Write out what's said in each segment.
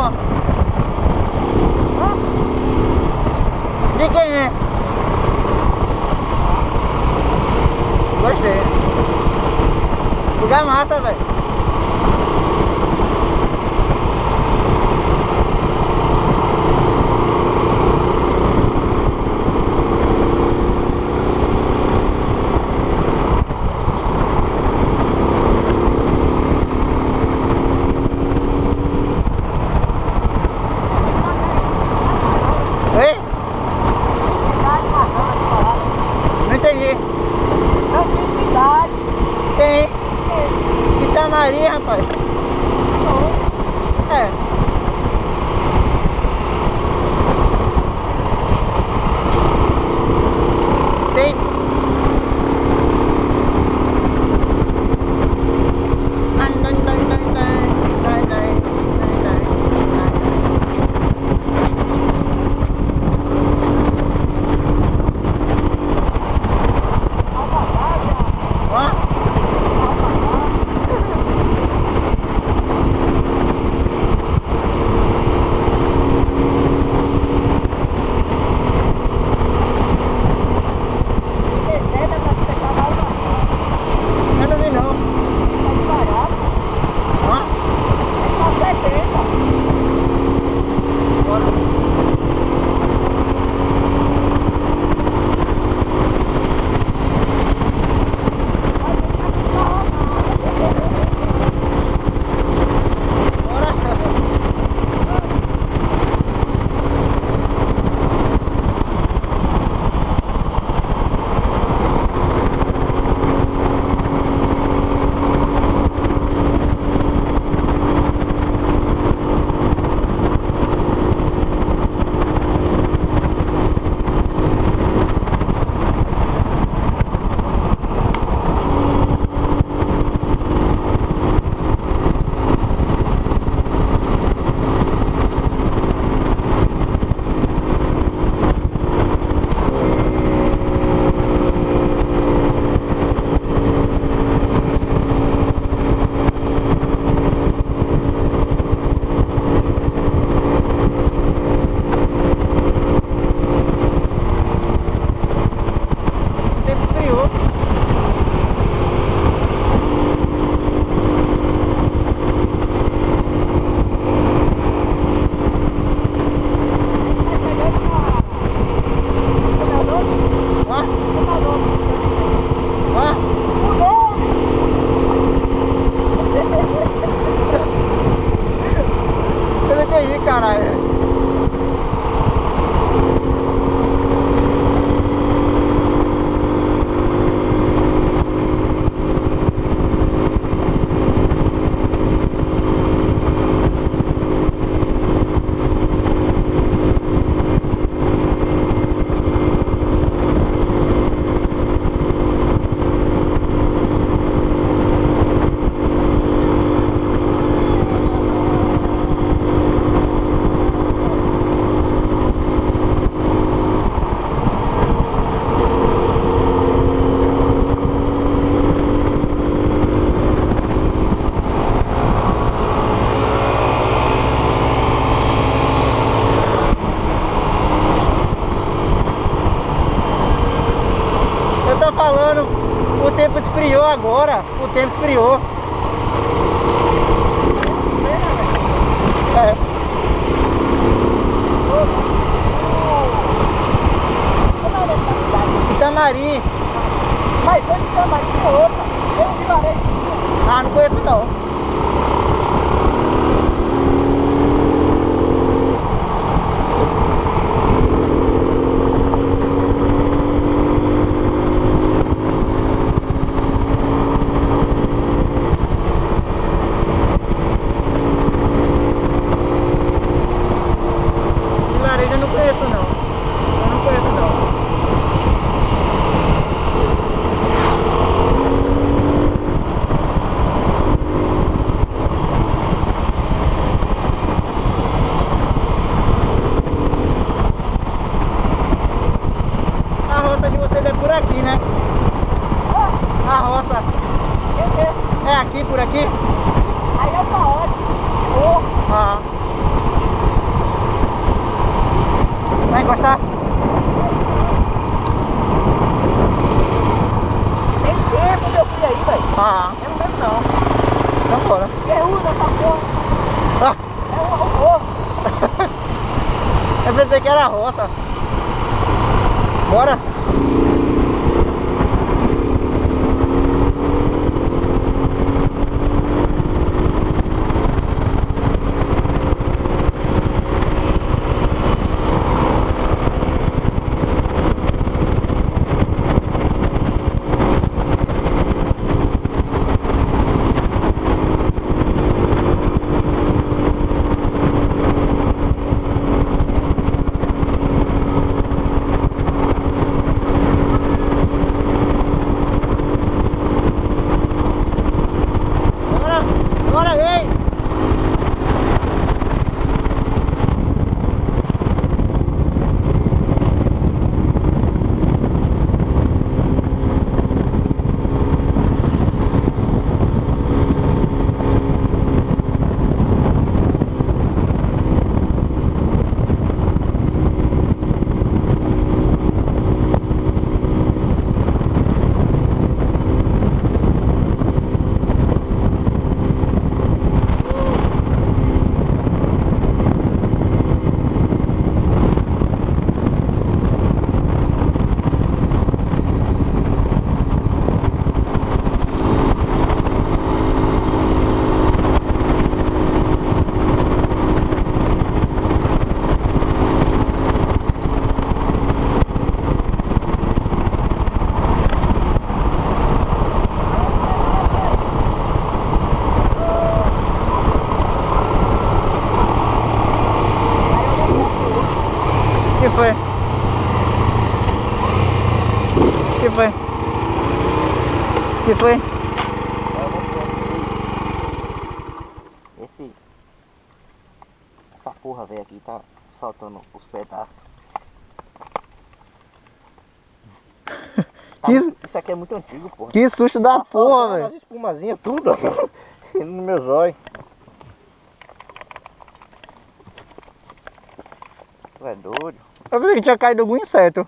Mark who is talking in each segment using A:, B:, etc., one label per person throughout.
A: porra. De quem é? Gostei. Lugar massa, velho. Oi? Não entendi.
B: Não tem cidade.
A: Tem. Itamari, rapaz. É. Tem. Caralho. Falando, o tempo esfriou agora, o tempo esfriou. É. Itamari.
B: Mas foi de Itamari tem outra. Eu de Varejo.
A: Ah, não conheço não. pensei que era roça. Bora. Bora, ei! Que foi? Que foi? Que foi?
B: Essa porra, velho, aqui tá soltando os pedaços. Isso aqui é muito antigo, porra.
A: Que susto da
B: Tá
A: porra,
B: soltando
A: velho.
B: as espumazinhas tudo indo no meu zóio. Tu é doido?
A: Eu pensei que tinha caído algum inseto.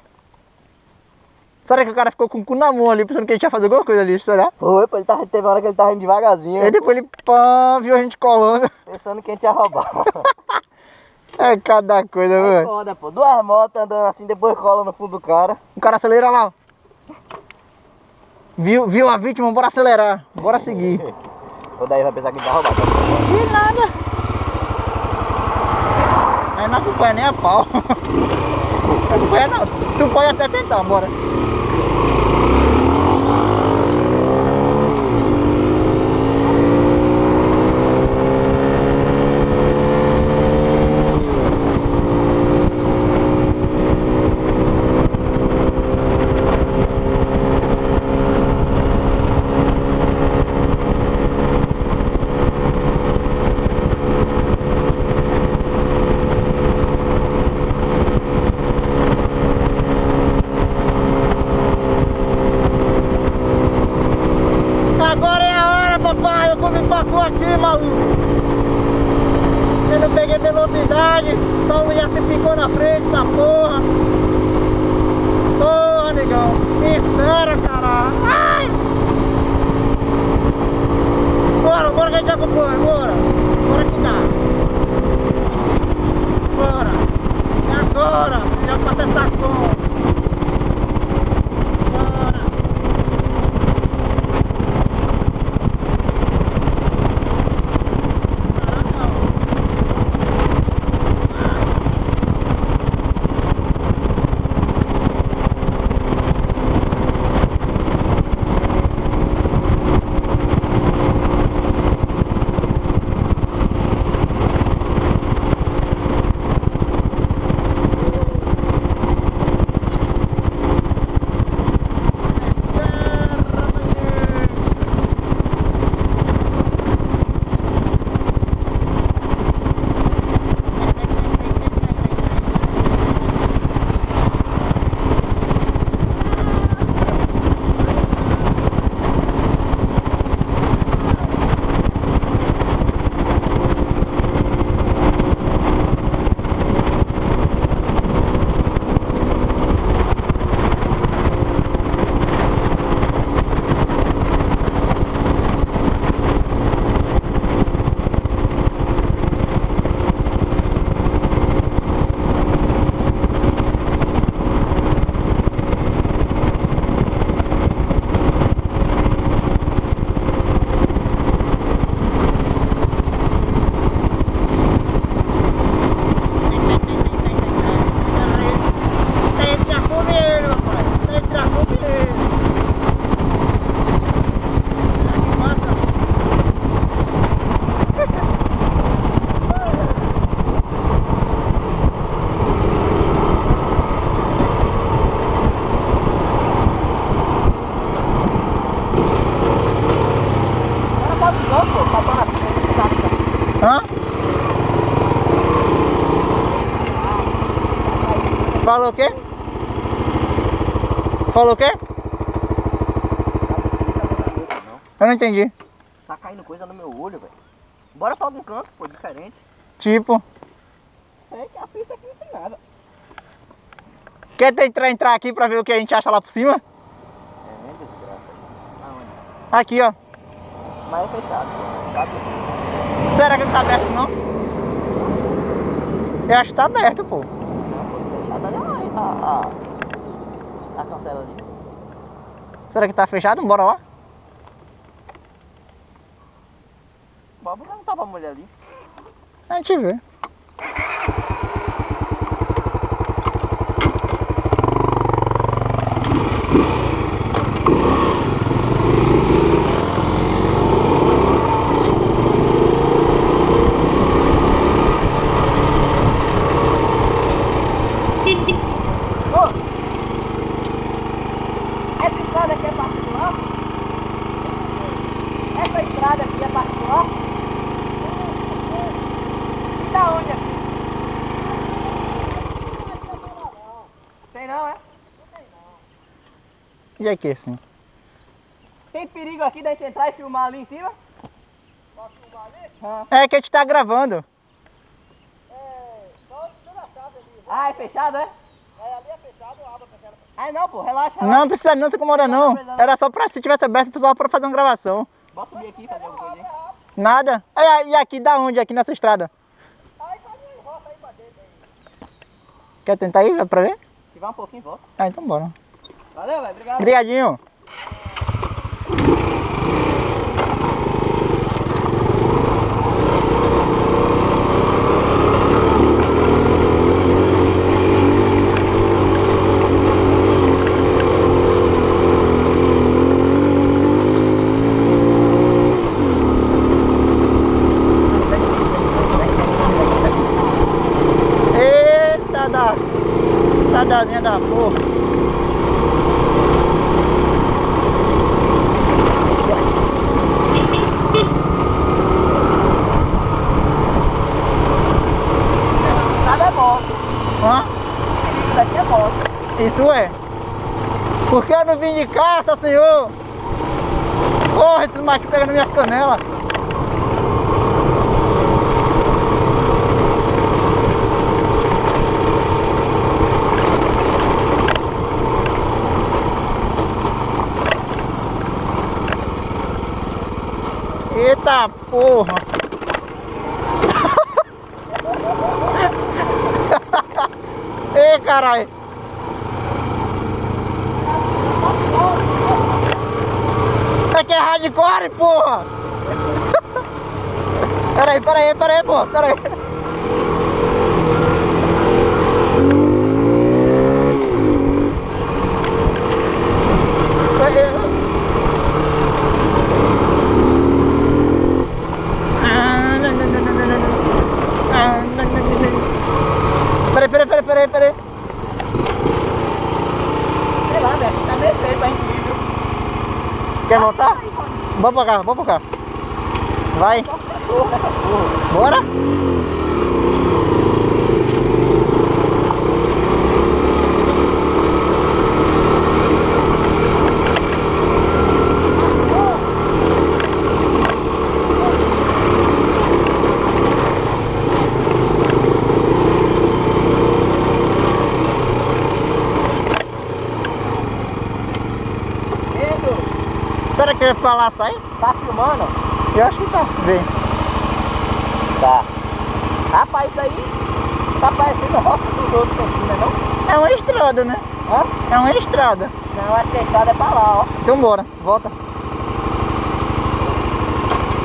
A: Será que o cara ficou com o cu na mão ali, pensando que a gente ia fazer alguma coisa ali, será?
B: Foi, pô, teve uma hora que ele tava indo devagarzinho.
A: E depois ele pã, viu a gente colando.
B: Pensando que a gente ia roubar.
A: É cada coisa,
B: É
A: velho.
B: foda, pô. Duas motos andando assim, depois cola no fundo do cara.
A: O cara acelera lá, ó. Viu a vítima, bora acelerar. Bora seguir.
B: Ou daí vai pensar que a gente vai roubar.
A: Que nada. Aí não acompanha nem a pau. Não acompanha não. Tu pode até tentar, bora. Agora é a hora, papai. O clube passou aqui, maluco. Eu não peguei velocidade. Só um já se picou na frente, essa porra. Porra, negão. Me espera, caralho. Ai! Bora que a gente acompanha, bora. Bora que dá. Bora. É agora. Já passa essa conta. Falou o quê? Falou o quê?
B: Não.
A: Eu não entendi.
B: Tá caindo coisa no meu olho, velho. Bora pra algum canto, pô, diferente.
A: Tipo,
B: É que a pista aqui não tem nada.
A: quer entrar aqui pra ver o que a gente acha lá por cima?
B: É, nem desgraça. Aonde?
A: Aqui, ó.
B: Mas é fechado, pô. Fechado.
A: Será que não tá aberto, não? Eu acho que tá aberto, pô.
B: Não, pô, fechado ali, a cancela ali.
A: Será que tá fechado? Bora lá.
B: Bora perguntar pra mulher ali.
A: A gente vê.
B: Ô! Essa estrada aqui é particular? Essa estrada aqui é particular? E da onde aqui? Tem não, é?
A: E aqui, assim?
B: Tem perigo aqui da gente entrar e filmar ali em cima? Pra filmar ali?
A: É que a gente tá gravando.
B: Ah, é fechado, é?
C: Ali é fechado, abre pra quero.
B: Ah, não, pô, relaxa,
A: Não precisa não se incomodar não. Era só pra se tivesse aberto, o pessoal pra fazer uma gravação.
B: Bora subir aqui e fazer alguma coisa aí.
A: Nada. E aqui da onde? Aqui nessa estrada?
C: Aí faz uma volta aí pra dentro aí.
A: Quer tentar ir? Dá pra ver?
B: Se vai um pouquinho e volta.
A: Ah, então bora.
B: Valeu, velho, obrigado.
A: Obrigadinho. Eita da... Estradazinha da porra.
B: Nada é moto.
A: Hã?
B: Isso daqui é moto.
A: Isso é? Por que eu não vim de caça, senhor? Porra, esses machos pegando minhas canelas. Eita porra! Ei, caralho! É que é hardcore, porra! Peraí, porra, peraí. Peraí.
B: Sei lá, velho, tá meio feio pra gente ir, viu?
A: Quer voltar? Vamos pra cá. Vai.
B: Só cachorro dessa porra.
A: Bora?
B: Pedro,
A: Será que pra lá sai?
B: tá filmando?
A: Eu acho que tá. Vem.
B: Tá. Rapaz, isso aí tá parecendo roça dos outros aqui, né não?
A: É uma estrada, né?
B: Hã?
A: É uma estrada.
B: Não, acho que a estrada é pra lá, ó.
A: Então bora, volta.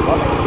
B: Bota aí.